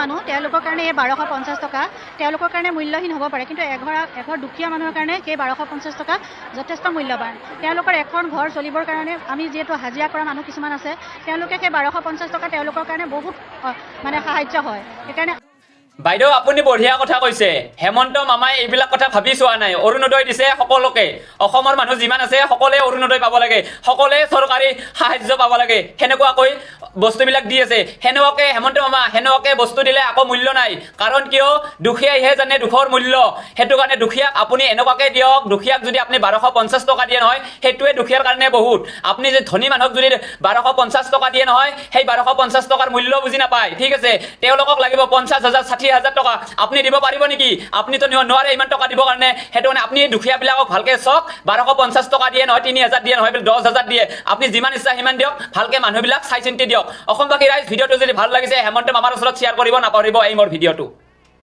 মানুহ তেওঁলোকৰ কাৰণে এই 1250 টকা তেওঁলোকৰ কাৰণে মূল্যহীন হ'ব পাৰে, কিন্তু এঘৰ দুখীয়া মানুহৰ কাৰণে সেই 1250 টকা যথেষ্ট মূল্যৱান। তেওঁলোকৰ এখন ঘৰ চলিবৰ কাৰণে আমি যিহেতু হাজিৰা কৰা মানুহ কিছুমান আছে, তেওঁলোকে সেই 1250 টকা তেওঁলোকৰ কাৰণে বহুত মানে সাহায্য হয়। সেইকাৰণে বাইদেউ আপুনি বঢ়িয়া কথা কৈছে। হেমন্ত মামাই এইবিলাক কথা ভাবি চোৱা নাই। অৰুণোদয় দিছে সকলোকে, অসমৰ মানুহ যিমান আছে সকলোৱে অৰুণোদয় পাব লাগে, সকলোৱে চৰকাৰী সাহায্য পাব লাগে, সেনেকুৱাকৈ বস্তুবিলাক দি আছে। সেনেকুৱাকে হেমন্ত মামা সেনেকুৱাকে বস্তু দিলে আকৌ মূল্য নাই। কাৰণ কিয়, দুখীয়াইহে জানে দুখৰ মূল্য। সেইটো কাৰণে দুখীয়াক আপুনি এনেকুৱাকে দিয়ক, দুখীয়াক যদি আপুনি 1250 টকা দিয়ে নহয়, সেইটোৱে দুখীয়াৰ কাৰণে বহুত। আপুনি যদি ধনী মানুহক যদি 1250 টকা দিয়ে নহয়, সেই 1250 টকাৰ মূল্য বুজি নাপায়। ঠিক আছে, তেওঁলোকক লাগিব 50,000 60,000 টকা। আপুনি দিব পাৰিব নেকি? আপুনিতো নোৱাৰে ইমান টকা দিবৰ কাৰণে। সেইটো কাৰণে আপুনি দুখীয়াবিলাকক ভালকে চাওক, 1250 টকা দিয়ে নহয়, 3,000 দিয়ে নহয়, 10,000 দিয়ে। আপুনি যিমান ইচ্ছা সিমান দিয়ক, ভালকে মানুহবিলাক চাই চিন্তি দিয়ক। অসমবাসী ৰাইজ, ভিডিঅ'টো যদি ভাল লাগিছে হেমন্ত মামাৰ ওচৰত শ্বেয়াৰ কৰিব নাপাহৰিব এই মোৰ ভিডিঅ'টো।